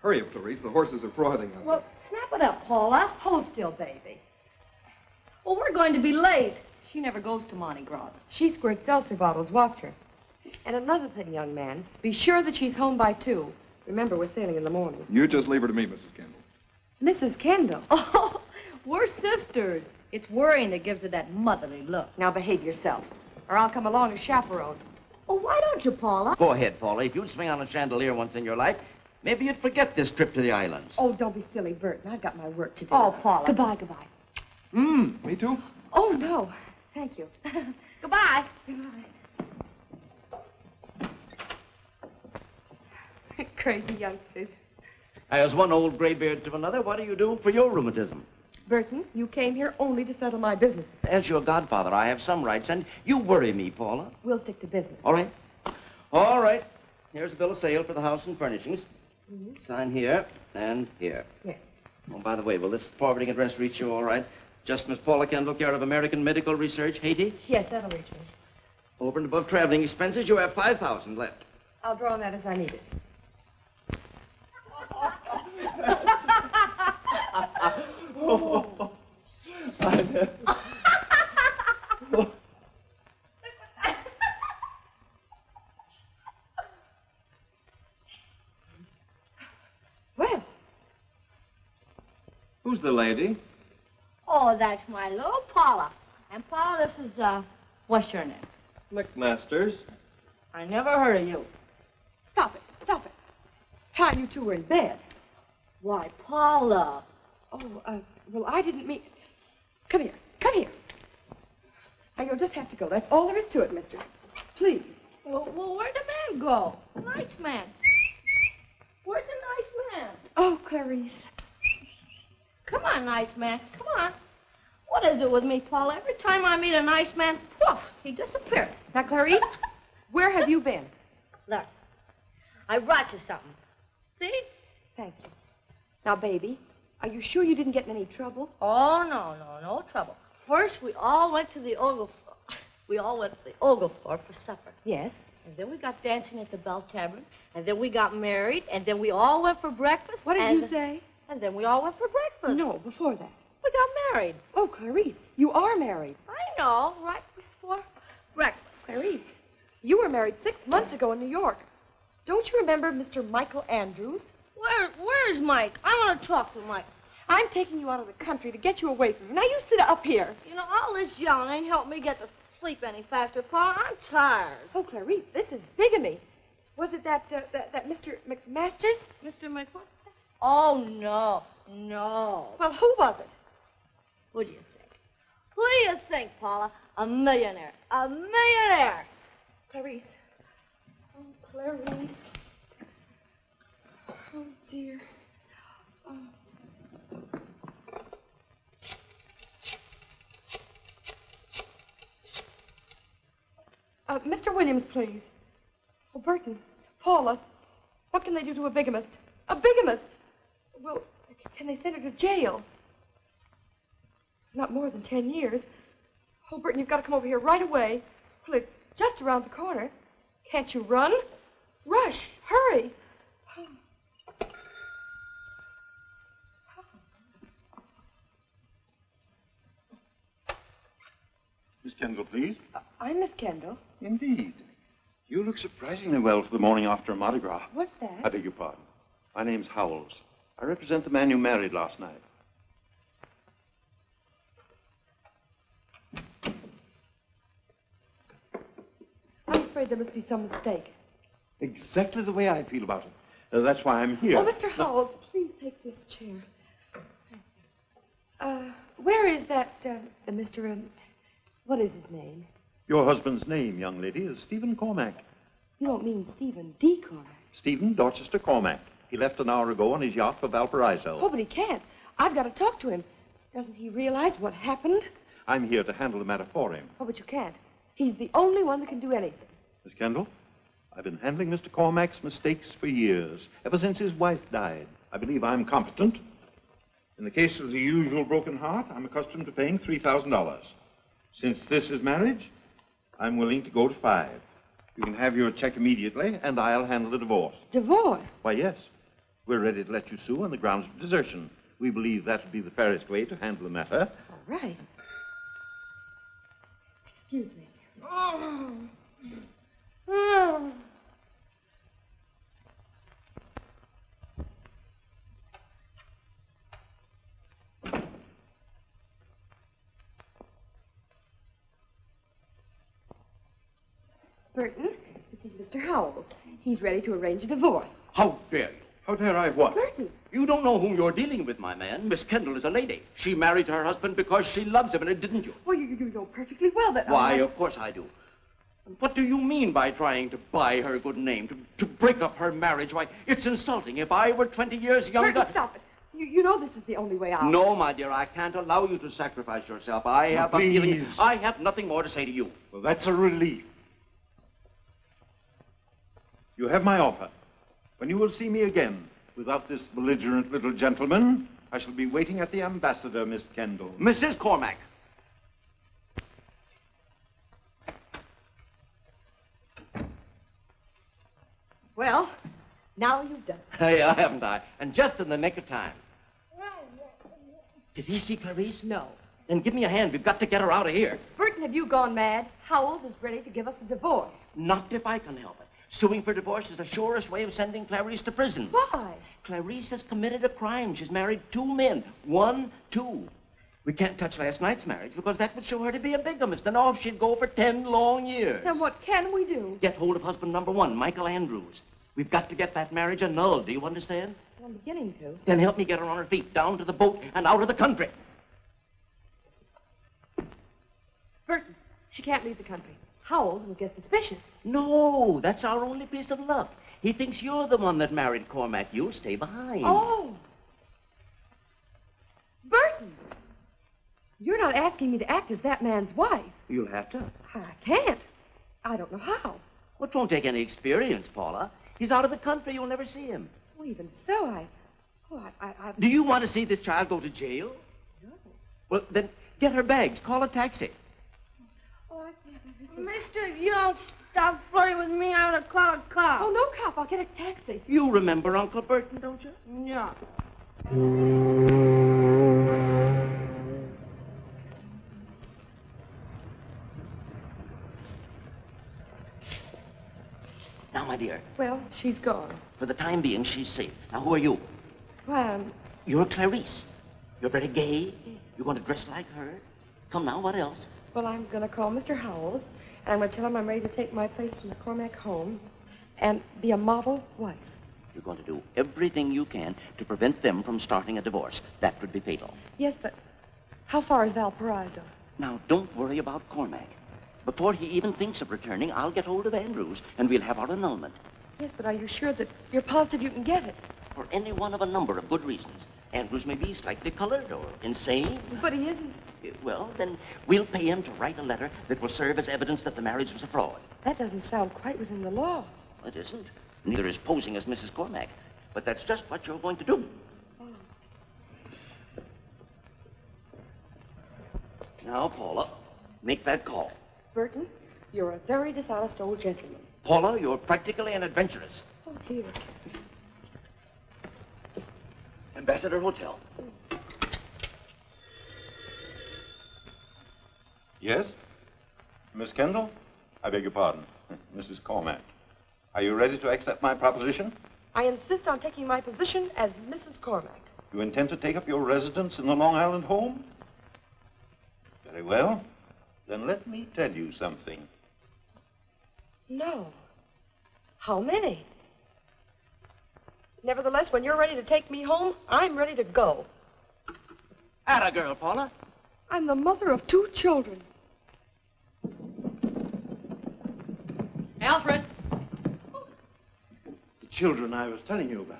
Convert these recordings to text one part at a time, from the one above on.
Hurry up, Clarice. The horses are frothing out. Well, snap it up, Paula. Hold still, baby. Well, we're going to be late. She never goes to Mardi Gras. She squirts seltzer bottles. Watch her. And another thing, young man, be sure that she's home by 2. Remember, we're sailing in the morning. You just leave her to me, Mrs. Kendall. Mrs. Kendall? Oh, we're sisters. It's worrying that gives her that motherly look. Now behave yourself, or I'll come along as chaperone. Oh, why don't you, Paula? Go ahead, Paula. If you'd swing on a chandelier once in your life, maybe you'd forget this trip to the islands. Oh, don't be silly, Burton. I've got my work to do. Oh, Paula. Goodbye, goodbye. Me too? Oh, no. Thank you. Goodbye. Goodbye. Crazy youngsters. As one old graybeard to another, what do you do for your rheumatism? Burton, you came here only to settle my business. As your godfather, I have some rights, and you worry me, Paula. We'll stick to business. All right. All right. Here's a bill of sale for the house and furnishings. Sign here and here. Yes. Oh, by the way, will this forwarding address reach you all right? Just Miss Paula Kendall, care of American Medical Research, Haiti. Yes, that'll reach me. Over and above traveling expenses, you have $5,000 left. I'll draw on that as I need it. Well. Who's the lady? Oh, that's my little Paula. And Paula, this is, what's your name? McMasters. I never heard of you. Stop it. Stop it. Time you two were in bed. Why, Paula. Oh, well, I didn't mean... Come here. Come here. Now, you'll just have to go. That's all there is to it, mister. Please. Well, where'd the man go? The nice man. Where's the nice man? Oh, Clarice. Come on, nice man. Come on. What is it with me, Paula? Every time I meet a nice man, poof, he disappears. Now, Clarice, where have you been? Look, I brought you something. See? Thank you. Now, baby, are you sure you didn't get in any trouble? Oh, no trouble. First, we all went to the Ogle Floor. We all went to the Ogle Floor for supper. Yes. And then we got dancing at the Bell Tavern. And then we got married. And then we all went for breakfast. What did you say? And then we all went for breakfast. No, before that. We got married. Oh, Clarice, you are married. I know, right before breakfast. Clarice, you were married 6 months ago in New York. Don't you remember Mr. Michael Andrews? Where's Mike? I want to talk to Mike. I'm taking you out of the country to get you away from him. Now, you sit up here. You know, all this yelling ain't helped me get to sleep any faster, Paula. I'm tired. Oh, Clarice, this is bigamy. Was it that Mr. McMasters? Mr. McMasters? Oh, no. Well, who was it? Who do you think? Who do you think, Paula? A millionaire. A millionaire. Clarice. Oh, Clarice. Oh, dear. Oh. Mr. Williams, please. Oh, Burton. Paula. What can they do to a bigamist? A bigamist? Well, can they send her to jail? Not more than 10 years. Oh, Burton, you've got to come over here right away. Well, it's just around the corner. Can't you run? Rush. Hurry. Miss Kendall, please. I'm Miss Kendall. Indeed. You look surprisingly well for the morning after a Mardi Gras. What's that? I beg your pardon. My name's Howells. I represent the man you married last night. I'm afraid there must be some mistake. Exactly the way I feel about it. That's why I'm here. Oh, Mr. Howells, please take this chair. Where is that, Mr. What is his name? Your husband's name, young lady, is Stephen Cormack. You don't mean Stephen D. Cormack? Stephen Dorchester Cormack. He left an hour ago on his yacht for Valparaiso. Oh, but he can't. I've got to talk to him. Doesn't he realize what happened? I'm here to handle the matter for him. Oh, but you can't. He's the only one that can do anything. Miss Kendall, I've been handling Mr. Cormack's mistakes for years, ever since his wife died. I believe I'm competent. In the case of the usual broken heart, I'm accustomed to paying $3,000. Since this is marriage, I'm willing to go to 5. You can have your check immediately, and I'll handle the divorce. Divorce? Why, yes. We're ready to let you sue on the grounds of desertion. We believe that would be the fairest way to handle the matter. All right. Excuse me. Oh. Oh. Burton, this is Mr. Howells. He's ready to arrange a divorce. How dare you? How dare I what? Burton. You don't know whom you're dealing with, my man. Miss Kendall is a lady. She married her husband because she loves him, and didn't you? Well, you know perfectly well that Why, of course I do. And what do you mean by trying to buy her good name, to break up her marriage? Why, it's insulting. If I were 20 years younger... Burton, stop it. You know this is the only way out. No, my dear, I can't allow you to sacrifice yourself. I have a feeling... I have nothing more to say to you. Well, that's a relief. You have my offer. When you will see me again, without this belligerent little gentleman, I shall be waiting at the ambassador, Miss Kendall. Mrs. Cormack. Well, now you've done it. Hey, haven't I? And just in the nick of time. Did he see Clarice? No. Then give me a hand. We've got to get her out of here. Burton, have you gone mad? Howells is ready to give us a divorce. Not if I can help it. Suing for divorce is the surest way of sending Clarice to prison. Why? Clarice has committed a crime. She's married 2 men. 1, 2. We can't touch last night's marriage because that would show her to be a bigamist, and off she'd go for 10 long years. Then what can we do? Get hold of husband number 1, Michael Andrews. We've got to get that marriage annulled. Do you understand? I'm beginning to. Then help me get her on her feet, down to the boat and out of the country. Burton, she can't leave the country. Howells will get suspicious. No, that's our only piece of luck. He thinks you're the one that married Cormack. You'll stay behind. Oh. Burton, you're not asking me to act as that man's wife. You'll have to. I can't. I don't know how. Well, it won't take any experience, Paula. He's out of the country. You'll never see him. Well, even so, I... Do you want to see this child go to jail? No. Well, then get her bags. Call a taxi. Oh, I see. Mister, if you don't stop flirting with me, I'm gonna call a cop. Oh, no, cop. I'll get a taxi. You remember Uncle Burton, don't you? Yeah. Now, my dear, Well, she's gone. for the time being, she's safe. Now, who are you? Why, You're Clarice. You're very gay. You want to dress like her. Come now, what else? well, I'm going to call Mr. Howells, and I'm going to tell him I'm ready to take my place in the Cormack home and be a model wife. You're going to do everything you can to prevent them from starting a divorce. That would be fatal. Yes, but how far is Valparaiso? Now, don't worry about Cormack. Before he even thinks of returning, I'll get hold of Andrews, and we'll have our annulment. Yes, but are you sure that you're positive you can get it? For any one of a number of good reasons. Andrews may be slightly colored or insane. But he isn't. Well, then we'll pay him to write a letter that will serve as evidence that the marriage was a fraud. That doesn't sound quite within the law. It isn't. Neither is posing as Mrs. Cormack. But that's just what you're going to do. Oh. Now, Paula, make that call. Burton, you're a very dishonest old gentleman. Paula, you're practically an adventuress. Oh, dear. Ambassador Hotel. Yes? Miss Kendall? I beg your pardon. Mrs. Cormack. Are you ready to accept my proposition? I insist on taking my position as Mrs. Cormack. You intend to take up your residence in the Long Island home? Very well. Then let me tell you something. No. How many? Nevertheless, when you're ready to take me home, I'm ready to go. Atta girl, Paula. I'm the mother of 2 children. Alfred! The children I was telling you about.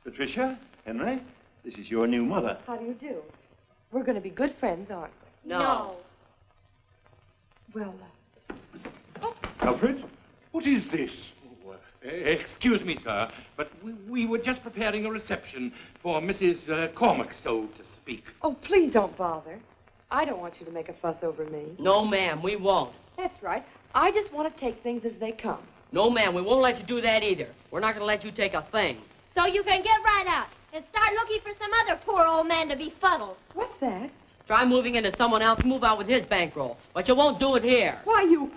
Patricia, Henry, this is your new mother. How do you do? We're going to be good friends, aren't we? No. Well, Alfred, what is this? Excuse me, sir, but we were just preparing a reception for Mrs. Cormack, so to speak. oh, please don't bother. I don't want you to make a fuss over me. No, ma'am, we won't. That's right. I just want to take things as they come. No, ma'am, we won't let you do that either. We're not going to let you take a thing. So you can get right out and start looking for some other poor old man to befuddle. What's that? Try moving into someone else, move out with his bankroll. But you won't do it here. Why, you...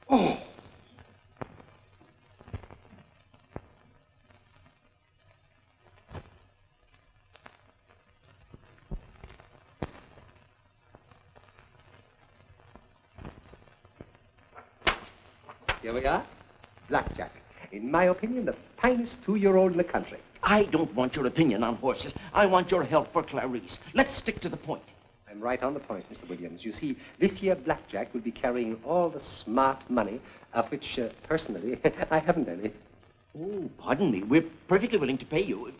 Oh. Here we are. Blackjack. In my opinion, the finest 2-year-old in the country. I don't want your opinion on horses. I want your help for Clarice. Let's stick to the point. I'm right on the point, Mr. Williams. You see, this year Blackjack will be carrying all the smart money, of which, personally, I haven't any. Oh, pardon me. We're perfectly willing to pay you.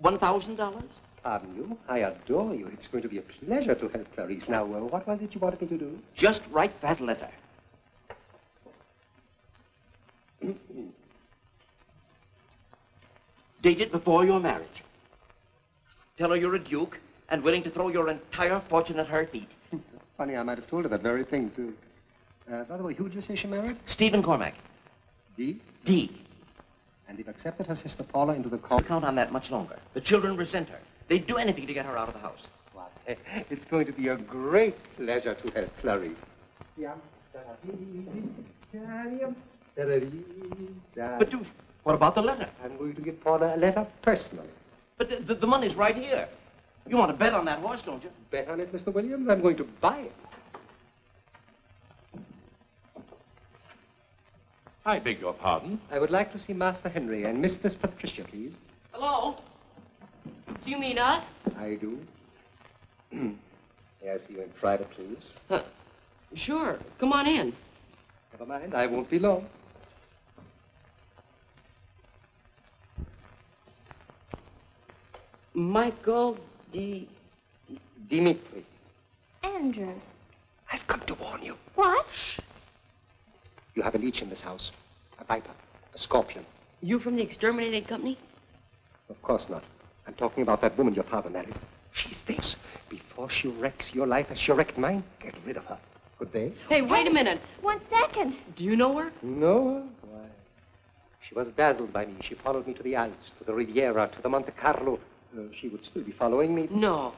$1,000? Pardon you? I adore you. It's going to be a pleasure to help Clarice. Now, what was it you wanted me to do? Just write that letter. Dated before your marriage. Tell her you're a duke and willing to throw your entire fortune at her feet. Funny, I might have told her that very thing, too. By the way, who did you say she married? Stephen Cormack. D? D. And they've accepted her sister Paula into the call. Count on that much longer. The children resent her. They'd do anything to get her out of the house. What? It's going to be a great pleasure to help Clarice. But what about the letter? I'm going to give Paula a letter personally. But the money's right here. You want to bet on that horse, don't you? Bet on it, Mr. Williams? I'm going to buy it. I beg your pardon? I would like to see Master Henry and Mistress Patricia, please. Hello? Do you mean us? I do. May I see you in private, please? Sure. Come on in. Never mind, I won't be long. Michael Dimitri. Andrews. I've come to warn you. What? You have a leech in this house. A viper. A scorpion. You from the exterminating company? Of course not. I'm talking about that woman your father married. She's this. Before she wrecks your life as she wrecked mine, get rid of her. Good day. Hey, wait a minute. 1 second. Do you know her? No? Why? She was dazzled by me. She followed me to the Alps, to the Riviera, to the Monte Carlo. She would still be following me. No.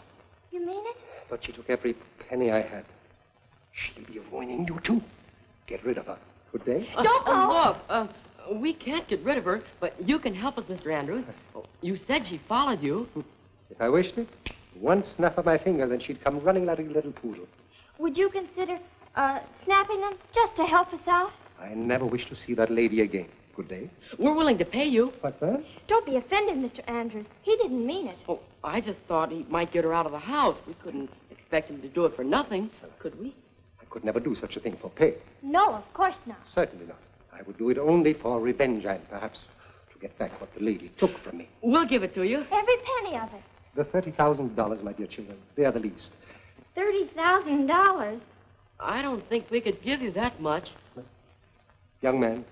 You mean it? But she took every penny I had. She'll be ruining you, too. Get rid of her. Good day. Don't go. Look, we can't get rid of her, but you can help us, Mr. Andrews. You said she followed you. If I wished it, one snap of my fingers and she'd come running like a little poodle. Would you consider snapping them just to help us out? I never wish to see that lady again. Good day. We're willing to pay you. What's that? Don't be offended, Mr. Andrews. He didn't mean it. Oh, I just thought he might get her out of the house. We couldn't expect him to do it for nothing, could we? I could never do such a thing for pay. No, of course not. Certainly not. I would do it only for revenge and perhaps to get back what the lady took from me. We'll give it to you. Every penny of it. The $30,000, my dear children, they are the least. $30,000? I don't think we could give you that much. Young man,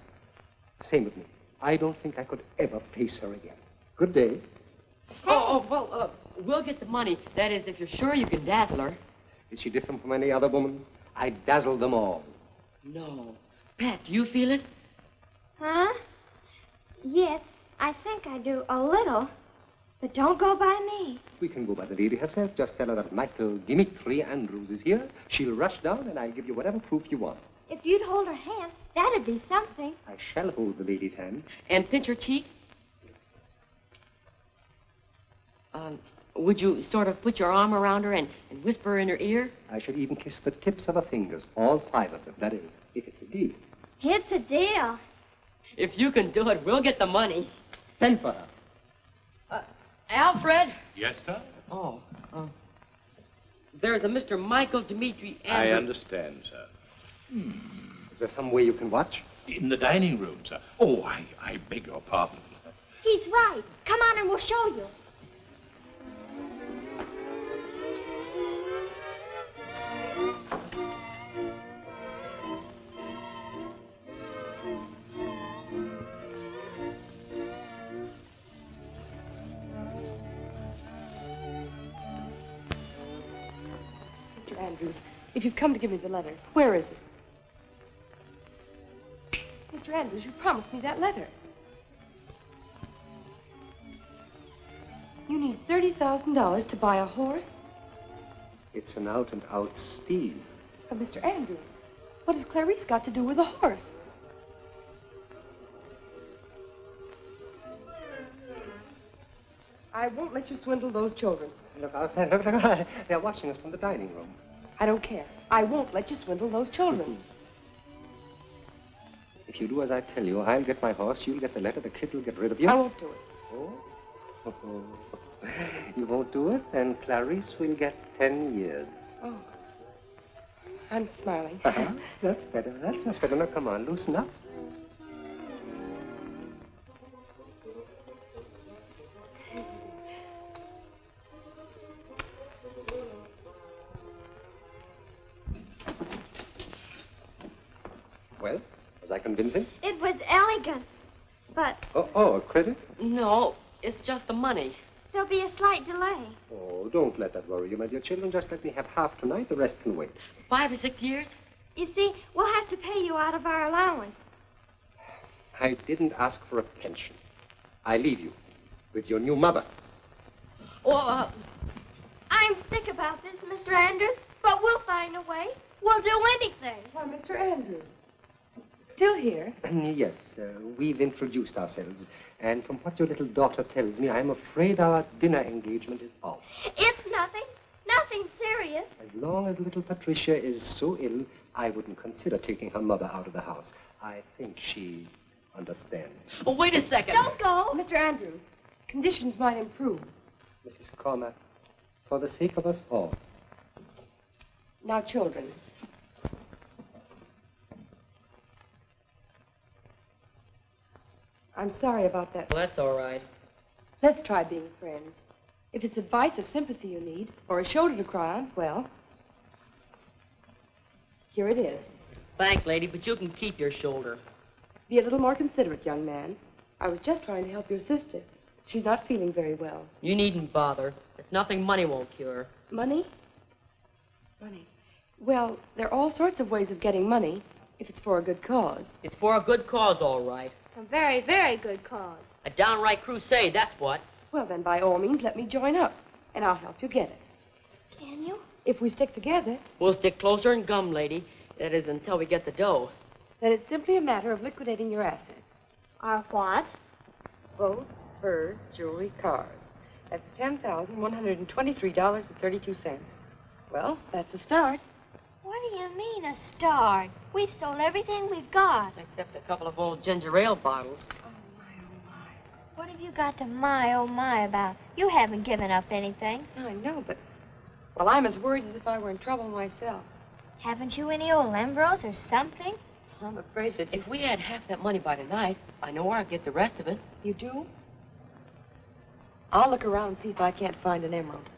same with me. I don't think I could ever face her again. Good day. Well, we'll get the money. That is, if you're sure you can dazzle her. Is she different from any other woman? I dazzle them all. No. Pat, do you feel it? Huh? Yes, I think I do a little. But don't go by me. We can go by the lady herself. Just tell her that Michael Dimitri Andrews is here. She'll rush down and I'll give you whatever proof you want. If you'd hold her hand, that'd be something. I shall hold the lady's hand. And pinch her cheek? Would you sort of put your arm around her and whisper in her ear? I should even kiss the tips of her fingers, all 5 of them. That is, if it's a deal. It's a deal. If you can do it, we'll get the money. Send for her. Alfred? Yes, sir? Oh, there's a Mr. Michael Dimitri Andrews. I understand, sir. Is there some way you can watch? In the dining room, sir. Oh, I beg your pardon. He's right. Come on and we'll show you. Mr. Andrews, if you've come to give me the letter, where is it? Mr. Andrews, you promised me that letter. You need $30,000 to buy a horse? It's an out-and-out steal. But Mr. Andrews, what has Clarice got to do with a horse? I won't let you swindle those children. Look, they're watching us from the dining room. I don't care. I won't let you swindle those children. If you do as I tell you, I'll get my horse, you'll get the letter, the kid will get rid of you. I won't do it. Oh? You won't do it? Then Clarice will get 10 years. Oh. I'm smiling. That's better. That's much better. Now, come on, loosen up. Well, was I convincing? It was elegant, but Oh, a credit? No, it's just the money. there'll be a slight delay. Oh, don't let that worry you, my dear children. Just let me have half tonight. The rest can wait. 5 or 6 years? You see, we'll have to pay you out of our allowance. I didn't ask for a pension. I leave you with your new mother. Oh, I'm sick about this, Mr. Andrews, but we'll find a way. We'll do anything. Why, Mr. Andrews. Still here? Yes, we've introduced ourselves. And from what your little daughter tells me, I'm afraid our dinner engagement is off. It's nothing. Nothing serious. As long as little Patricia is so ill, I wouldn't consider taking her mother out of the house. I think she understands. oh, wait a second. Don't go. Mr. Andrews, conditions might improve. Mrs. Cormack, for the sake of us all. Now, children. I'm sorry about that. Well, that's all right. Let's try being friends. If it's advice or sympathy you need, or a shoulder to cry on, well, here it is. Thanks, lady, but you can keep your shoulder. Be a little more considerate, young man. I was just trying to help your sister. She's not feeling very well. You needn't bother. It's nothing money won't cure. Money? Money. Well, there are all sorts of ways of getting money, if it's for a good cause. It's for a good cause, all right. A very, very good cause. A downright crusade, that's what. Well, then, by all means, let me join up, and I'll help you get it. Can you? If we stick together, We'll stick closer and gum, lady. That is, until we get the dough. then it's simply a matter of liquidating your assets. Our what? Boat, furs, jewelry, cars. That's $10,123.32. Well, that's a start. What do you mean, a start? We've sold everything we've got. Except a couple of old ginger ale bottles. What have you got to oh my about? You haven't given up anything. I know, but, well, I'm as worried as if I were in trouble myself. Haven't you any old Lembros or something? I'm afraid that If we had half that money by tonight, I know where I'd get the rest of it. you do. I'll look around and see if I can't find an emerald.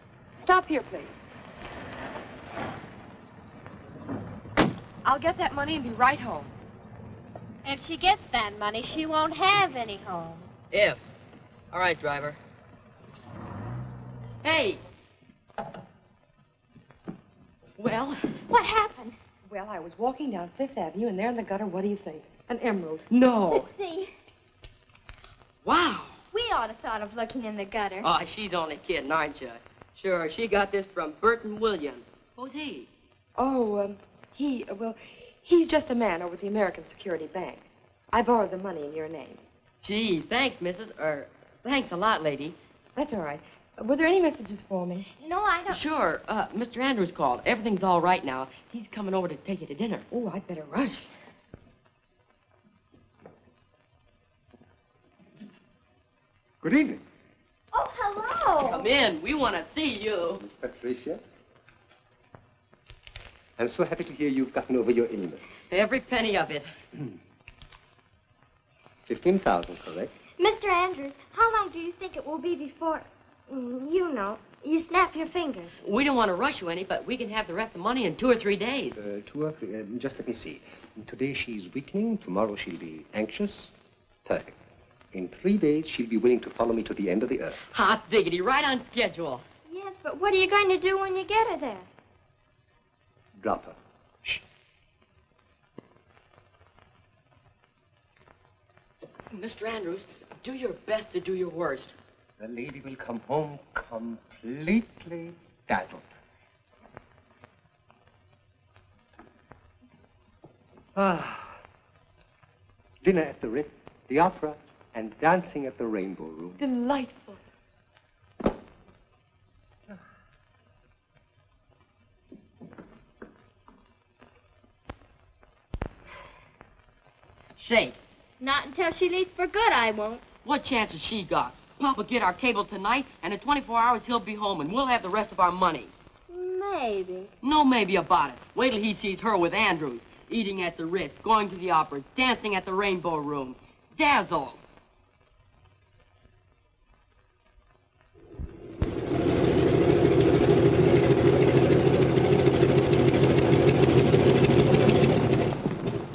Stop here, please. I'll get that money and be right home. If she gets that money, she won't have any home. If. All right, driver. Hey! Well? What happened? Well, I was walking down Fifth Avenue, and there in the gutter, what do you think? An emerald. No. Let's see. Wow. We ought to thought of looking in the gutter. Oh, she's only kidding, aren't you? Sure, she got this from Burton Williams. Who's he? Oh, he's just a man over at the American Security Bank. I borrowed the money in your name. Gee, thanks, thanks a lot, lady. That's all right. Were there any messages for me? No, I don't. Sure, Mr. Andrews called. Everything's all right now. He's coming over to take you to dinner. Oh, I'd better rush. Good evening. Oh, hello. Come in. We want to see you. Patricia. I'm so happy to hear you've gotten over your illness. Every penny of it. 15,000, correct? Mr. Andrews, how long do you think it will be before, you know, you snap your fingers? We don't want to rush you any, but we can have the rest of the money in 2 or 3 days. 2 or 3, just let me see. Today she's weakening, tomorrow she'll be anxious. Perfect. In 3 days, she'll be willing to follow me to the end of the earth. Hot diggity, right on schedule. Yes, but what are you going to do when you get her there? Drop her. Shh. Mr. Andrews, do your best to do your worst. The lady will come home completely dazzled. Dinner at the Ritz, the opera, and dancing at the Rainbow Room. Delightful. Say, Not until she leaves for good, I won't. what chance has she got? Papa get our cable tonight, and in 24 hours he'll be home, and we'll have the rest of our money. Maybe. No maybe about it. Wait till he sees her with Andrews, eating at the Ritz, going to the opera, dancing at the Rainbow Room. Dazzled.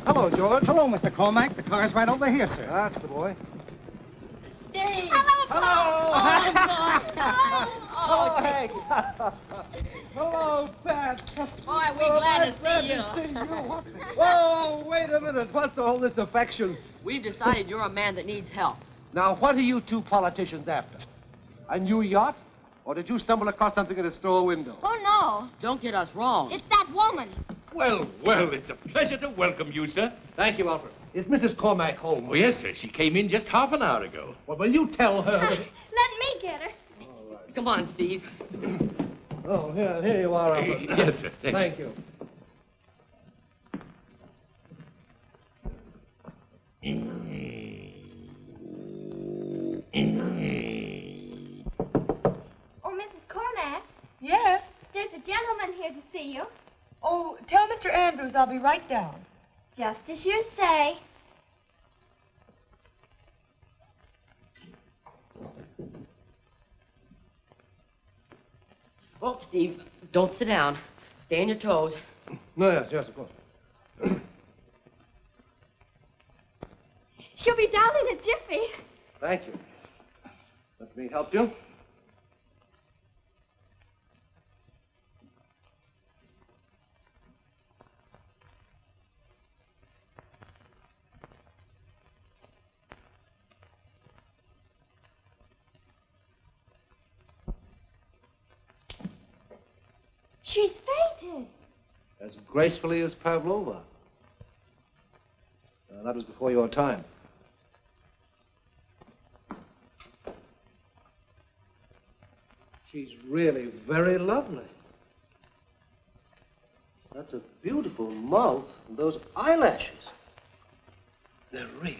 Hello, George. Hello, Mr. Cormack. The car's right over here, sir. That's the boy. Dave. Hello, Paul. Hello, Hank. Hello, Pat. Boy, we're glad to see you. Whoa, wait a minute. What's all this affection? We've decided you're a man that needs help. Now, what are you two politicians after? A new yacht? Or did you stumble across something in a store window? Oh, no. Don't get us wrong. It's that woman. Well, well, it's a pleasure to welcome you, sir. Thank you, Alfred. Is Mrs. Cormack home? Oh, yes, sir. She came in just half an hour ago. Well, will you tell her that... Let me get her. Come on, Steve. Oh, here you are, Alfred. Yes, sir. Thank you. Oh, Mrs. Cormack, Yes? there's a gentleman here to see you. Oh, tell Mr. Andrews I'll be right down. Just as you say. Oh, Steve, don't sit down. Stay on your toes. No, yes, of course. She'll be down in a jiffy. Thank you. Let me help you. She's fainted. As gracefully as Pavlova. That was before your time. She's really very lovely. That's a beautiful mouth and those eyelashes. They're real.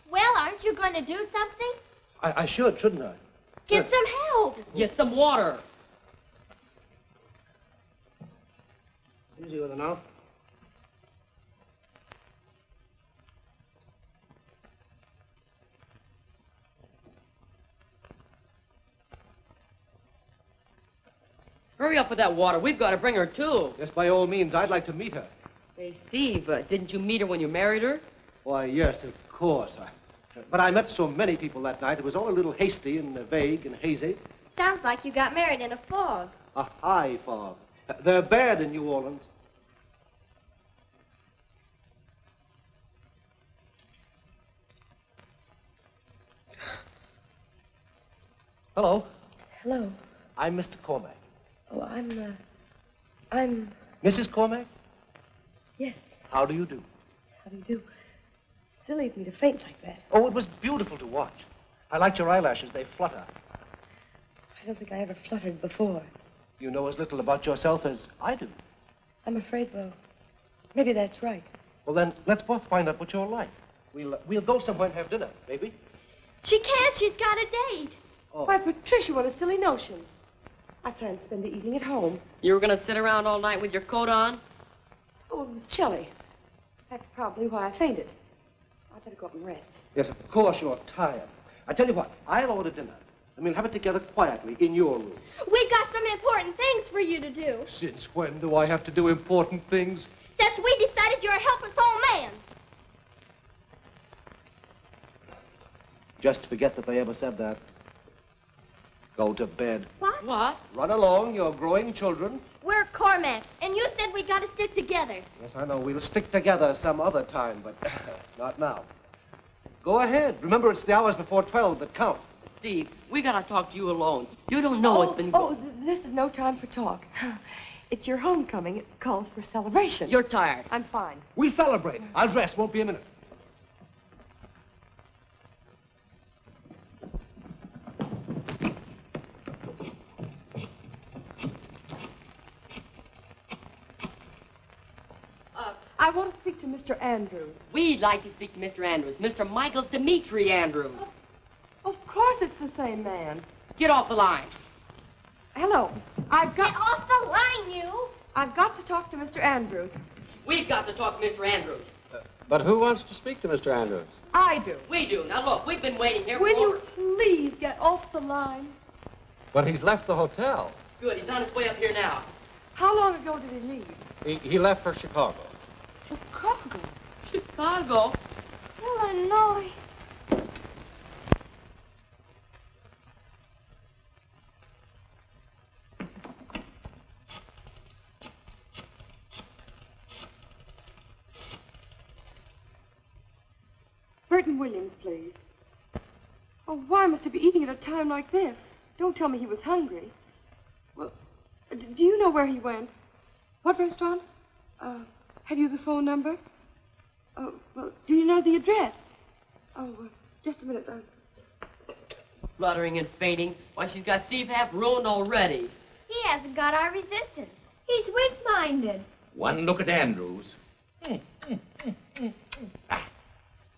Well, aren't you going to do something? I should, shouldn't I? Get some help. Get some water. Easy with her now. Hurry up with that water. We've got to bring her to. Yes, by all means, I'd like to meet her. Say, Steve, didn't you meet her when you married her? Why, yes, of course. But I met so many people that night, it was all a little hasty and vague and hazy. Sounds like you got married in a fog. A high fog. They're bad in New Orleans. Hello. Hello. I'm Mr. Cormack. Oh, I'm... Mrs. Cormack? Yes. How do you do? How do you do? Silly of me to faint like that. Oh, it was beautiful to watch. I liked your eyelashes. They flutter. I don't think I ever fluttered before. You know as little about yourself as I do. I'm afraid, well, maybe that's right. Well, then, let's both find out what you're like. We'll go somewhere and have dinner, maybe. She can't. She's got a date. Oh. Why, Patricia, what a silly notion. I plan to spend the evening at home. You were going to sit around all night with your coat on? Oh, it was chilly. That's probably why I fainted. I'd better go up and rest. Yes, of course you're tired. I tell you what, I'll order dinner, and we'll have it together quietly in your room. We got some important things for you to do. Since when do I have to do important things? Since we decided you're a helpless old man. Just forget that they ever said that. Go to bed. What? What? Run along, you're growing children. We're Cormack, and you said we got to stick together. Yes, I know. We'll stick together some other time, but not now. Go ahead. Remember, it's the hours before 12 that count. Steve, we gotta talk to you alone. You don't know what's been going on. This is no time for talk. It's your homecoming. It calls for celebration. You're tired. I'm fine. We celebrate. I'll dress. Won't be a minute. I want to speak to Mr. Andrews. We'd like to speak to Mr. Andrews. Mr. Michael Dimitri Andrews. Of course it's the same man. Get off the line. Hello. Get off the line, you! I've got to talk to Mr. Andrews. We've got to talk to Mr. Andrews. But who wants to speak to Mr. Andrews? I do. We do. Now look, we've been waiting here Will for... you please get off the line? But he's left the hotel. Good, he's on his way up here now. How long ago did he leave? He left for Chicago. Chicago. Chicago? Illinois. Burton Williams, please. Oh, why must he be eating at a time like this? Don't tell me he was hungry. Well, do you know where he went? What restaurant? Have you the phone number? Oh, well, do you know the address? Oh, just a minute. Fluttering and fainting. Why, she's got Steve half ruined already. He hasn't got our resistance. He's weak-minded. One look at Andrews.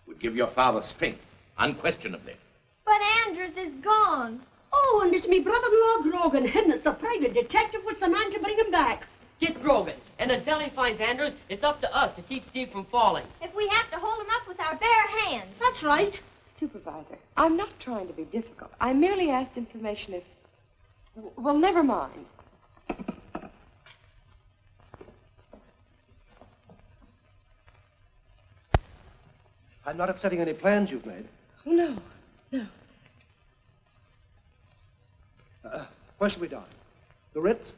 Would give your father strength, unquestionably. But Andrews is gone. Oh, and it's me brother-in-law, Grogan. Him that's a private detective with the man to bring him back. Get Grogan. And until he finds Andrews, it's up to us to keep Steve from falling. If we have to hold him up with our bare hands. That's right. Supervisor, I'm not trying to be difficult. I merely asked information if... Well, never mind. I'm not upsetting any plans you've made. Oh, no. No. Where should we dine? The Ritz?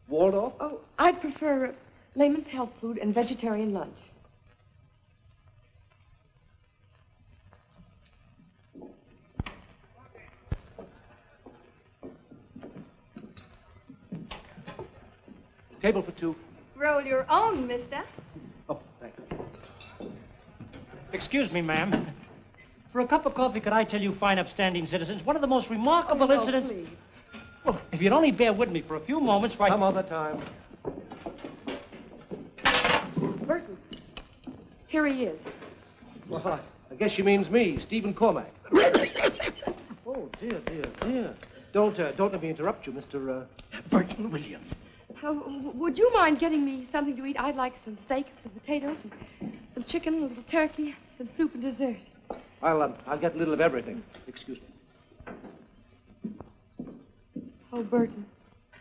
Waldorf? Oh, I'd prefer layman's health food and vegetarian lunch. Table for two. Roll your own, mister. Oh, thank you. Excuse me, ma'am. For a cup of coffee, could I tell you fine, upstanding citizens, one of the most remarkable incidents... Please. Well, if you'd only bear with me for a few moments, why... Some other time. Burton. Here he is. Well, I guess she means me, Stephen Cormack. Oh, dear, dear, dear. Don't let me interrupt you, Mr. Burton Williams. Would you mind getting me something to eat? I'd like some steak, some potatoes, some chicken, a little turkey, some soup and dessert. I'll get a little of everything. Excuse me. Oh, Burton.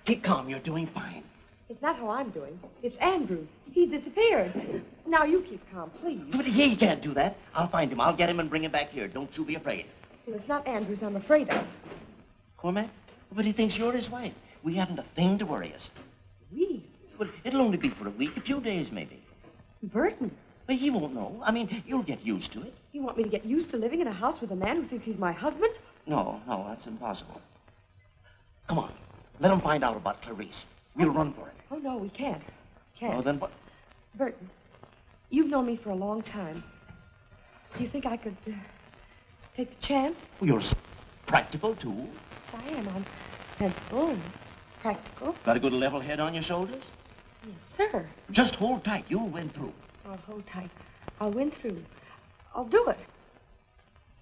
Keep calm. You're doing fine. It's not how I'm doing. It's Andrews. He's disappeared. Now you keep calm, please. But he can't do that. I'll find him. I'll get him and bring him back here. Don't you be afraid. Well, it's not Andrews I'm afraid of. Cormack? But he thinks you're his wife. We haven't a thing to worry us. We? Well, it'll only be for a week, a few days, maybe. Burton. But he won't know. I mean, you'll get used to it. You want me to get used to living in a house with a man who thinks he's my husband? No, that's impossible. Come on. Let him find out about Clarice. We'll run for it. Oh, no, we can't. Can't. Oh, then what? Burton, you've known me for a long time. Do you think I could take the chance? Well, you're practical, too. I am. I'm sensible and practical. Got a good level head on your shoulders? Yes, sir. Just hold tight. You'll win through. I'll hold tight. I'll win through. I'll do it.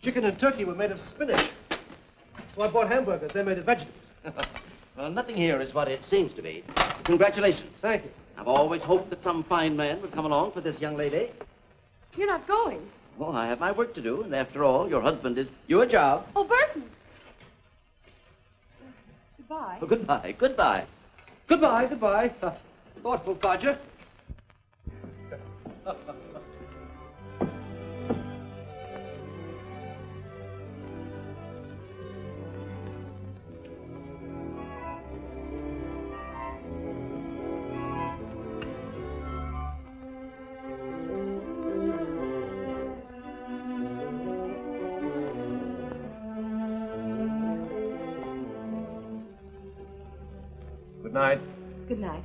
Chicken and turkey were made of spinach. So I bought hamburgers. They're made of vegetables. Well, nothing here is what it seems to be. Congratulations. Thank you. I've always hoped that some fine man would come along for this young lady. You're not going. Well, I have my work to do, and after all, your husband is your job. Oh, Burton. Goodbye. Well, goodbye. Goodbye. Goodbye, goodbye. Thoughtful codger. night. Good night.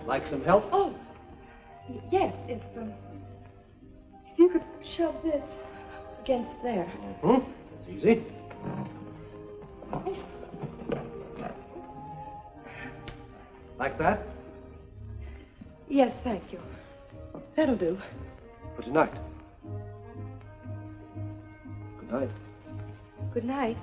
Like some help? Oh, yes, if you could shove this against there. Mm-hmm. That's easy. Like that? Yes, thank you. That'll do. For tonight. Good night. Good night.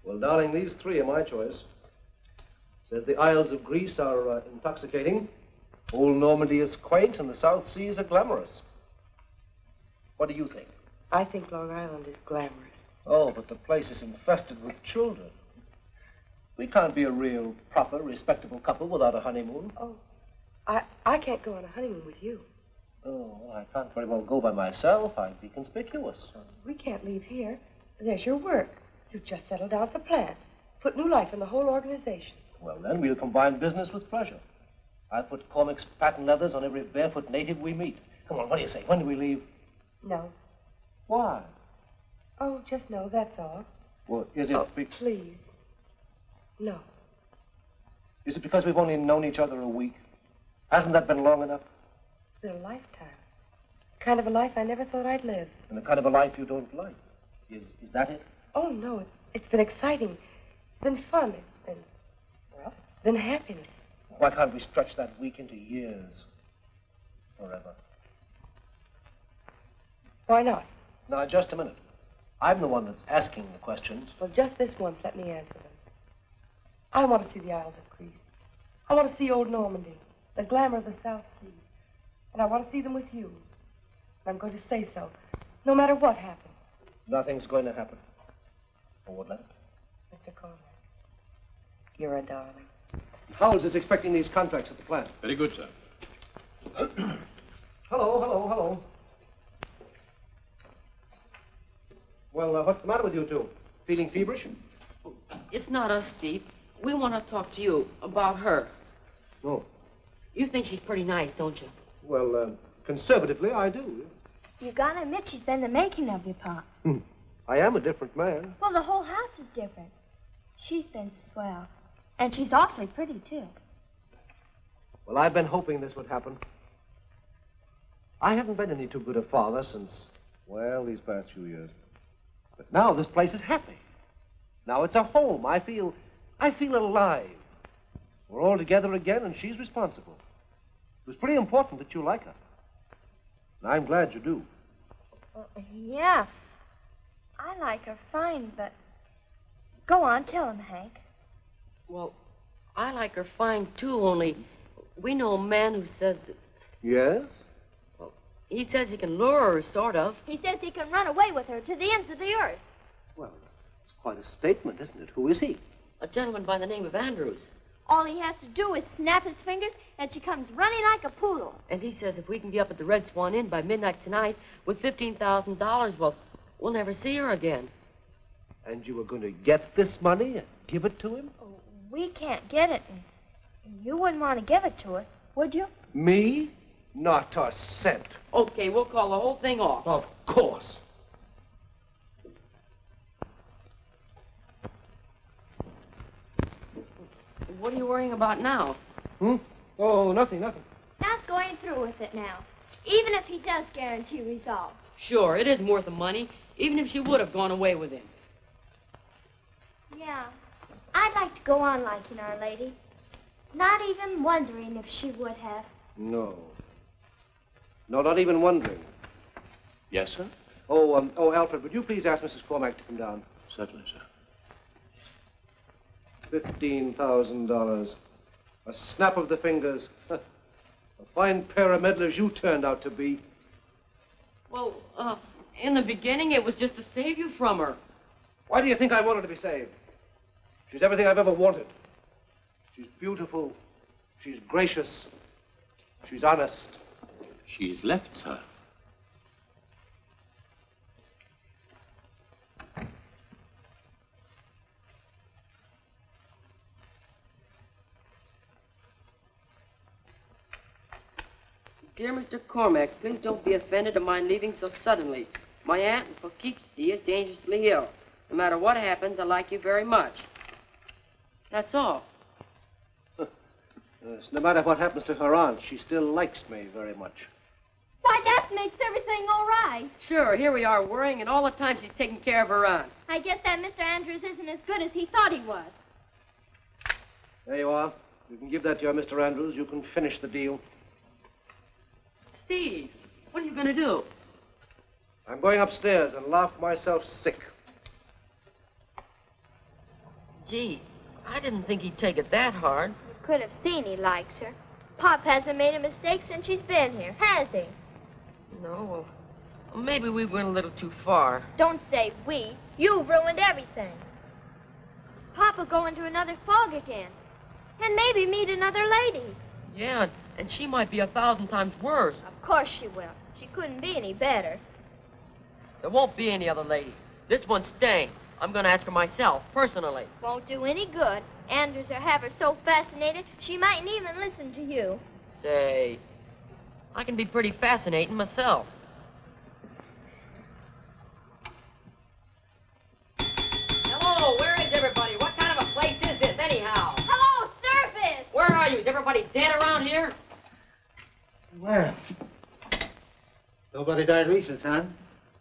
Well, darling, these three are my choice. Says the Isles of Greece are intoxicating, old Normandy is quaint, and the South Seas are glamorous. What do you think? I think Long Island is glamorous. Oh, but the place is infested with children. We can't be a real, proper, respectable couple without a honeymoon. Oh, I can't go on a honeymoon with you. Oh, I can't very well go by myself. I'd be conspicuous. We can't leave here. There's your work. You've just settled down at the plant. Put new life in the whole organization. Well, then, we'll combine business with pleasure. I'll put Cormack's patent leathers on every barefoot native we meet. Come on, what do you say? When do we leave? No. Why? Oh, just no, that's all. Well, is it... Oh, please. No. Is it because we've only known each other a week? Hasn't that been long enough? It's been a lifetime. Kind of a life I never thought I'd live. And the kind of a life you don't like. Is that it? Oh, no, it's been exciting. It's been fun. It's been happiness. Why can't we stretch that week into years? Forever. Why not? Now, just a minute. I'm the one that's asking the questions. Well, just this once, let me answer them. I want to see the Isles of Greece. I want to see old Normandy, the glamour of the South Sea. And I want to see them with you. I'm going to say so, no matter what happens. Nothing's going to happen. Or what, let it? Mr. Cormack, you're a darling. Howells is expecting these contracts at the plant. Very good, sir. Hello. Well, what's the matter with you two? Feeling feverish? It's not us, Steve. We want to talk to you about her. Oh. You think she's pretty nice, don't you? Well, conservatively, I do. You gotta admit she's been the making of you, Pop. I am a different man. Well, the whole house is different. She's been swell. And she's awfully pretty, too. Well, I've been hoping this would happen. I haven't been any too good a father since, well, these past few years. But now this place is happy. Now it's a home. I feel alive. We're all together again, and she's responsible. It was pretty important that you like her. And I'm glad you do. Yeah. I like her fine, but Go on, tell him, Hank. Well, I like her fine, too, only we know a man who says... Yes? Well, he says he can lure her, sort of. He says he can run away with her to the ends of the earth. Well, it's quite a statement, isn't it? Who is he? A gentleman by the name of Andrews. All he has to do is snap his fingers, and she comes running like a poodle. And he says if we can be up at the Red Swan Inn by midnight tonight with $15,000, well, we'll never see her again. And you were going to get this money and give it to him? We can't get it. And you wouldn't want to give it to us, would you? Me? Not a cent. Okay, we'll call the whole thing off. Of course. What are you worrying about now? Oh, nothing. Not going through with it now. Even if he does guarantee results. Sure, it isn't worth the money, even if she would have gone away with him. Yeah. I'd like to go on liking Our Lady. Not even wondering if she would have. No. No, not even wondering. Yes, sir? Oh, Alfred, would you please ask Mrs. Cormack to come down? Certainly, sir. $15,000. A snap of the fingers. A fine pair of meddlers you turned out to be. Well, in the beginning, it was just to save you from her. Why do you think I wanted to be saved? She's everything I've ever wanted. She's beautiful. She's gracious. She's honest. She's left, sir. Dear Mr. Cormack, please don't be offended at my leaving so suddenly. My aunt in Poughkeepsie is dangerously ill. No matter what happens, I like you very much. That's all. Yes, no matter what happens to her aunt, she still likes me very much. Why, that makes everything all right. Sure, here we are worrying, and all the time she's taking care of her aunt. I guess that Mr. Andrews isn't as good as he thought he was. There you are. You can give that to your Mr. Andrews. You can finish the deal. Steve, what are you going to do? I'm going upstairs and laugh myself sick. Gee, I didn't think he'd take it that hard. Could have seen he likes her. Pop hasn't made a mistake since she's been here, has he? No, well, maybe we went a little too far. Don't say we. You ruined everything. Pop will go into another fog again. And maybe meet another lady. Yeah, and she might be 1,000 times worse. Of course she will. She couldn't be any better. There won't be any other lady. This one's staying. I'm going to ask her myself, personally. Won't do any good. Andrews will have her so fascinated, she mightn't even listen to you. Say, I can be pretty fascinating myself. Hello, where is everybody? What kind of a place is this, anyhow? Hello, service! Where are you? Is everybody dead around here? Well, nobody died recent, son.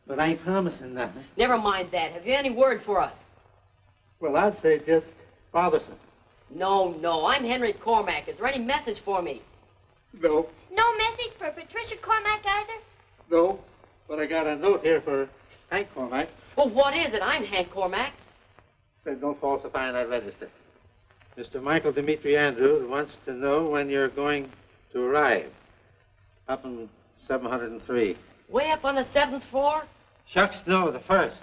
But I ain't promising nothing. Never mind that. Have you any word for us? Well, I'd say just bothersome. No. I'm Henry Cormack. Is there any message for me? No. No message for Patricia Cormack either? No. But I got a note here for Hank Cormack. Well, what is it? I'm Hank Cormack. Said don't falsify that register. Mr. Michael Dimitri Andrews wants to know when you're going to arrive. Up in 703. Way up on the 7th floor? Shucks, no, the first.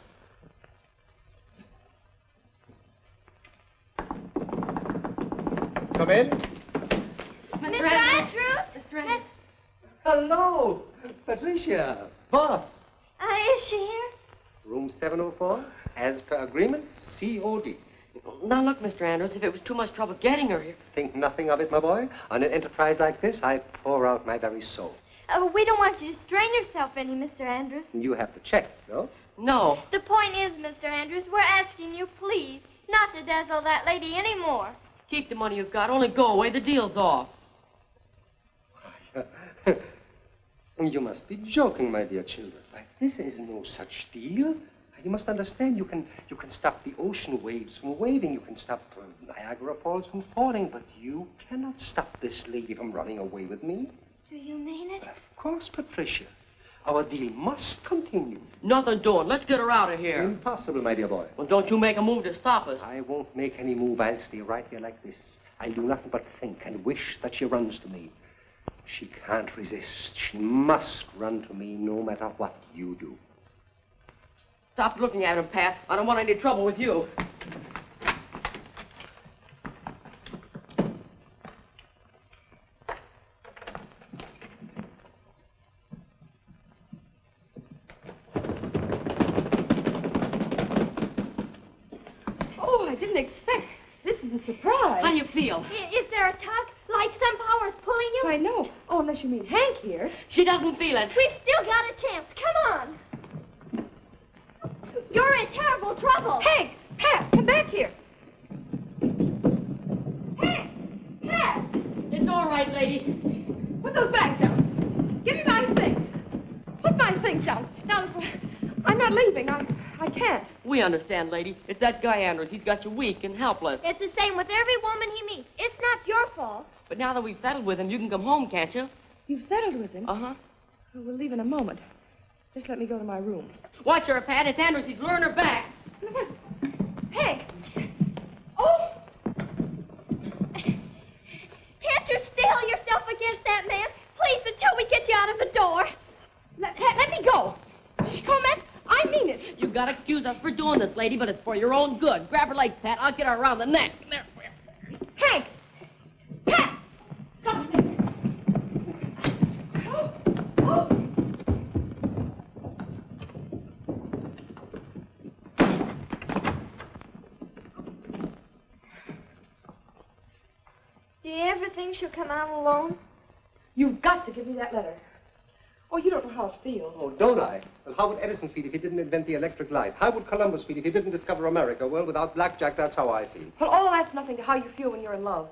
Come in. Mr. Andrews? Mr. Andrews? Hello, Patricia. Boss. Is she here? Room 704, as per agreement, COD. Now, look, Mr. Andrews, if it was too much trouble getting her here... Think nothing of it, my boy. On an enterprise like this, I pour out my very soul. We don't want you to strain yourself any, Mr. Andrews. You have to check, no? No. The point is, Mr. Andrews, we're asking you, please, not to dazzle that lady anymore. Keep the money you've got. Only go away. The deal's off. You must be joking, my dear children. This is no such deal. You must understand, you can stop the ocean waves from waving. You can stop Niagara Falls from falling, but you cannot stop this lady from running away with me. Do you mean it? Of course, Patricia. Our deal must continue. Nothing doing. Let's get her out of here. Impossible, my dear boy. Well, don't you make a move to stop us. I won't make any move. I'll stay right here like this. I'll do nothing but think and wish that she runs to me. She can't resist. She must run to me no matter what you do. Stop looking at him, Pat. I don't want any trouble with you. Oh, I didn't expect. This is a surprise. How do you feel? Is there a tug? Like some power's pulling you? I know. Oh, unless you mean Hank here. She doesn't feel it. We've still got a chance. Come on. You're in terrible trouble. Hank! Pat, come back here. Hank! Pat! It's all right, lady. Put those bags down. Give me my things. Put my things down. Now, I'm not leaving. I can't. We understand, lady. It's that guy Andrews. He's got you weak and helpless. It's the same with every woman he meets. It's not your fault. But now that we've settled with him, you can come home, can't you? You've settled with him? Uh-huh. Well, we'll leave in a moment. Just let me go to my room. Watch her, Pat. It's Andrews. He's luring her back. Hank! Oh! Can't you steel yourself against that man? Please, until we get you out of the door. Let me go. Just Cormack, I mean it. You gotta excuse us for doing this, lady, but it's for your own good. Grab her legs, Pat. I'll get her around the neck. There. Hank! Pat! Come. Oh. Do you ever think she'll come out alone? You've got to give me that letter. Oh, you don't know how it feels. Oh, don't I? Well, how would Edison feel if he didn't invent the electric light? How would Columbus feel if he didn't discover America? Well, without blackjack, that's how I feel. Well, all that's nothing to how you feel when you're in love.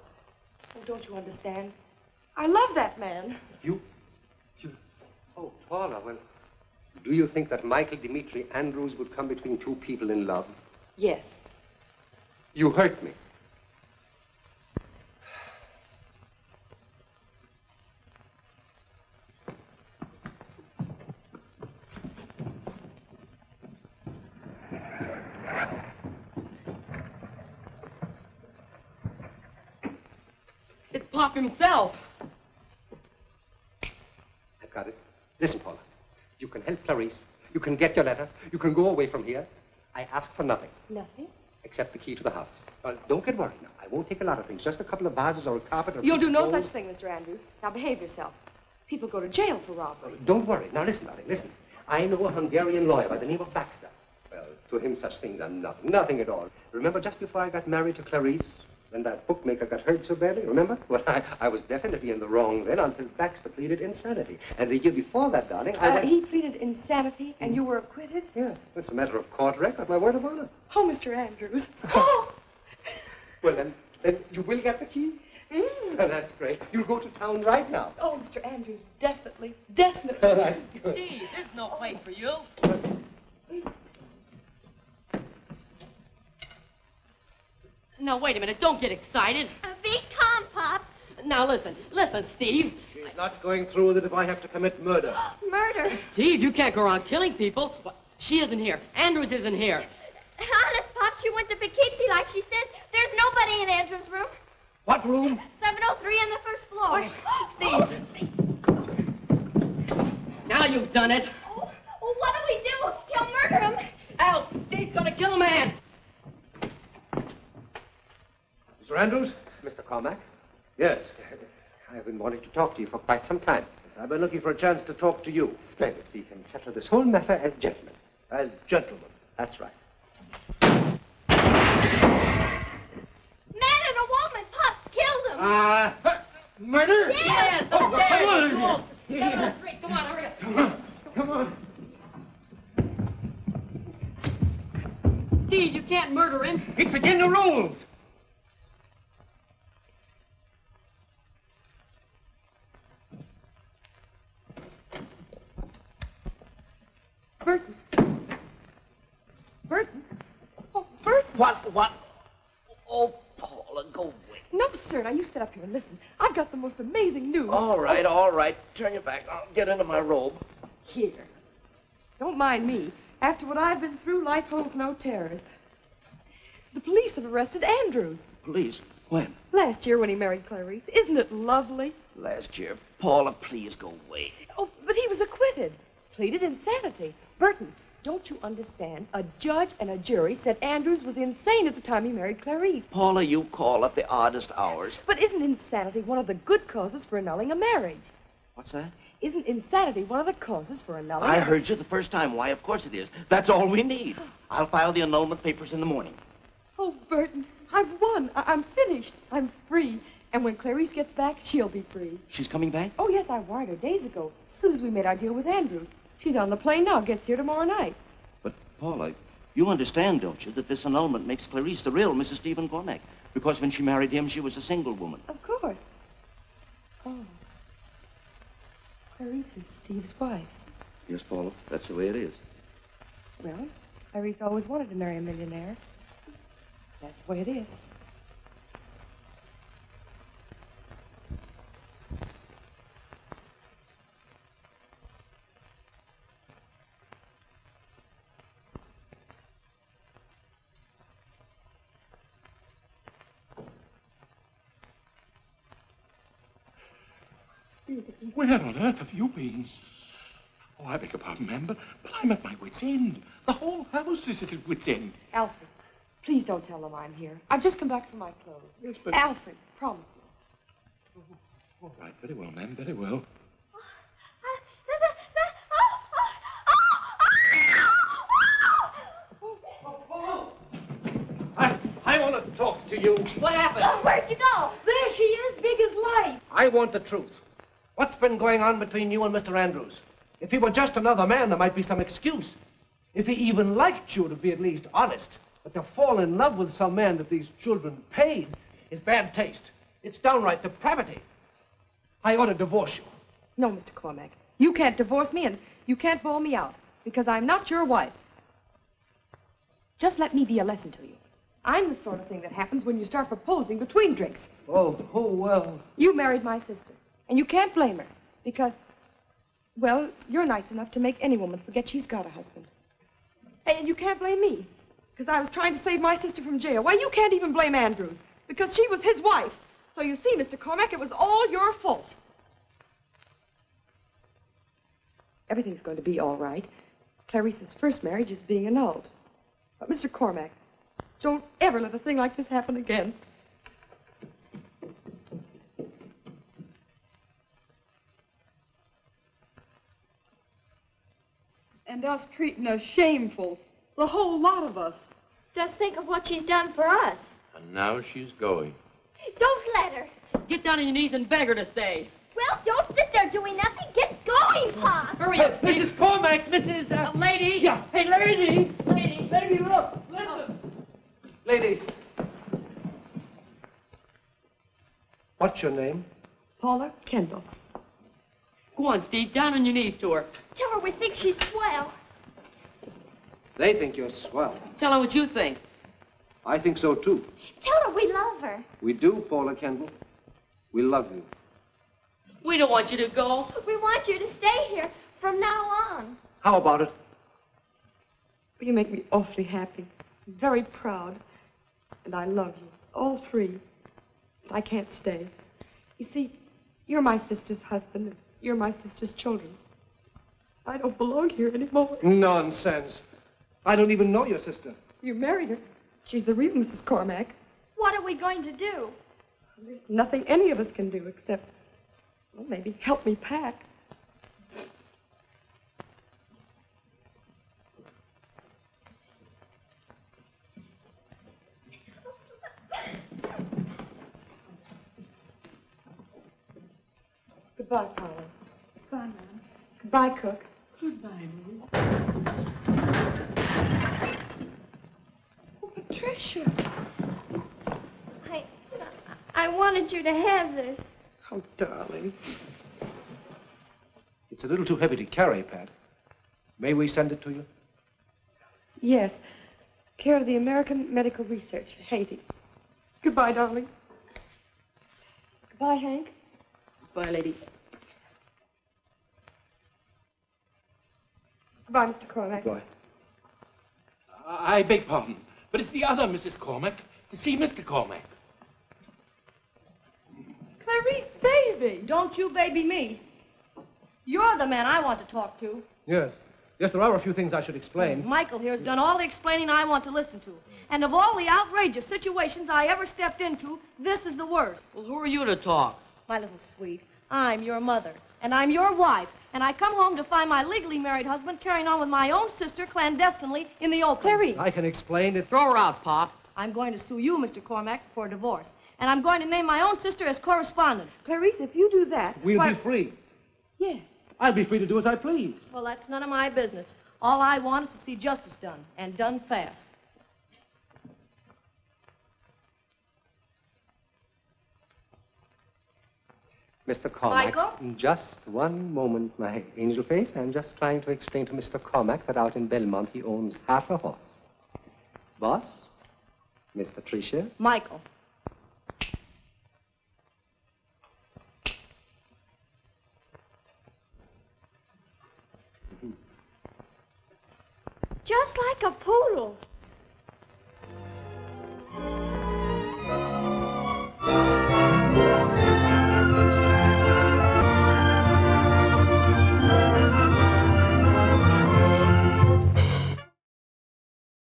Oh, don't you understand? I love that man. You? Oh, Paula, well, do you think that Michael Dimitri Andrews would come between two people in love? Yes. You hurt me. It's Pop himself. I've got it. Listen, Paula. You can help Clarice. You can get your letter. You can go away from here. I ask for nothing. Nothing? Except the key to the house. Well, don't get worried now. I won't take a lot of things. Just a couple of vases or a carpet or... You'll do no such thing, Mr. Andrews. Now behave yourself. People go to jail for robbery. Don't worry. Now listen, darling, listen. I know a Hungarian lawyer by the name of Baxter. Well, to him such things are nothing. Nothing at all. Remember just before I got married to Clarice? When that bookmaker got hurt so badly, remember? Well, I was definitely in the wrong then until Baxter pleaded insanity. And the year before that, darling, He pleaded insanity and you were acquitted? Yeah, it's a matter of court record, my word of honor. Oh, Mr. Andrews. Oh! Well, then you will get the key? Oh, that's great. You'll go to town right now. Oh, Mr. Andrews, definitely, definitely. That's good. Steve, there's no place for you. Now, wait a minute. Don't get excited. Be calm, Pop. Now, listen, Steve. She's not going through with it if I have to commit murder. Murder. Steve, you can't go around killing people. She isn't here. Andrews isn't here. Honest, Pop, she went to Poughkeepsie like she said. There's nobody in Andrew's room. What room? 703 on the first floor. Steve. Now you've done it. Oh, what do we do? He'll murder him. Al, Steve's gonna kill a man. Mr. Andrews? Mr. Cormack? Yes. I've been wanting to talk to you for quite some time. I've been looking for a chance to talk to you. Splendid. We can settle this whole matter as gentlemen. As gentlemen. That's right. Man and a woman. Pop killed him. Murder? Yes. Come on. 703. Come on, hurry up. Come on. Steve, you can't murder him. It's against the rules. Burton. Burton? Oh, Burton. What? Oh, Paula, go away. No, sir. Now, you sit up here and listen. I've got the most amazing news. All right. Turn your back. I'll get into my robe. Here. Don't mind me. After what I've been through, life holds no terrors. The police have arrested Andrews. Police? When? Last year when he married Clarice. Isn't it lovely? Last year. Paula, please go away. Oh, but he was acquitted. Pleaded insanity. Burton, don't you understand? A judge and a jury said Andrews was insane at the time he married Clarice. Paula, you call at the oddest hours. But isn't insanity one of the good causes for annulling a marriage? What's that? Isn't insanity one of the causes for annulling? I heard you the first time. Why, of course it is. That's all we need. I'll file the annulment papers in the morning. Oh, Burton, I've won. I'm finished. I'm free. And when Clarice gets back, she'll be free. She's coming back? Oh, yes, I wired her days ago, as soon as we made our deal with Andrews. She's on the plane now, gets here tomorrow night. But, Paula, you understand, don't you, that this annulment makes Clarice the real Mrs. Stephen Cormack? Because when she married him, she was a single woman. Of course. Oh. Clarice is Steve's wife. Yes, Paula, that's the way it is. Well, Clarice always wanted to marry a millionaire. That's the way it is. Where on earth have you been? Oh, I beg your pardon, ma'am, but I'm at my wit's end. The whole house is at its wit's end. Alfred, please don't tell them I'm here. I've just come back for my clothes. Yes, but... Alfred, promise me. All right, very well, ma'am, very well. I want to talk to you. What happened? Oh, where'd you go? There she is, big as life. I want the truth. What's been going on between you and Mr. Andrews? If he were just another man, there might be some excuse. If he even liked you, to be at least honest. But to fall in love with some man that these children paid is bad taste. It's downright depravity. I ought to divorce you. No, Mr. Cormack. You can't divorce me, and you can't bawl me out, because I'm not your wife. Just let me be a lesson to you. I'm the sort of thing that happens when you start proposing between drinks. Oh, well. You married my sister, and you can't blame her, because, well, you're nice enough to make any woman forget she's got a husband. And you can't blame me, because I was trying to save my sister from jail. Why, you can't even blame Andrews, because she was his wife. So you see, Mr. Cormack, it was all your fault. Everything's going to be all right. Clarice's first marriage is being annulled. But, Mr. Cormack, don't ever let a thing like this happen again. And us treating us shameful. The whole lot of us. Just think of what she's done for us. And now she's going. Don't let her. Get down on your knees and beg her to stay. Well, don't sit there doing nothing. Get going, Pa. Hurry up, Steve. Mrs. Cormack, Mrs. Lady. Yeah, hey, lady. Lady. Lady, look. Listen. Lady. What's your name? Paula Kendall. Go on, Steve. Down on your knees to her. Tell her we think she's swell. They think you're swell. Tell her what you think. I think so, too. Tell her we love her. We do, Paula Kendall. We love you. We don't want you to go. We want you to stay here from now on. How about it? You make me awfully happy. Very proud. And I love you, all three. But I can't stay. You see, you're my sister's husband, and you're my sister's children. I don't belong here anymore. Nonsense. I don't even know your sister. You married her. She's the real Mrs. Cormack. What are we going to do? There's nothing any of us can do except, well, maybe help me pack. Goodbye, Paula. Goodbye, Mom. Goodbye, Cook. Goodbye, Mom. Oh, Patricia. I wanted you to have this. Oh, darling. It's a little too heavy to carry, Pat. May we send it to you? Yes. Care of the American Medical Research, Haiti. Goodbye, darling. Goodbye, Hank. Bye, lady. Goodbye, Mr. Cormack. Goodbye. I beg pardon, but it's the other Mrs. Cormack to see Mr. Cormack. Clarice, baby. Don't you baby me. You're the man I want to talk to. Yes. Yes, there are a few things I should explain. Michael here's done all the explaining I want to listen to. And of all the outrageous situations I ever stepped into, this is the worst. Well, who are you to talk? My little sweet, I'm your mother, and I'm your wife, and I come home to find my legally married husband carrying on with my own sister clandestinely in the open. Clarice. I can explain it. Throw her out, Pop. I'm going to sue you, Mr. Cormack, for divorce. And I'm going to name my own sister as correspondent. Clarice, if you do that... We'll why... be free. Yes. I'll be free to do as I please. Well, that's none of my business. All I want is to see justice done, and done fast. Mr. Cormack. Michael? Just one moment, my angel face. I'm just trying to explain to Mr. Cormack that out in Belmont he owns half a horse. Boss? Miss Patricia? Michael. Just like a poodle.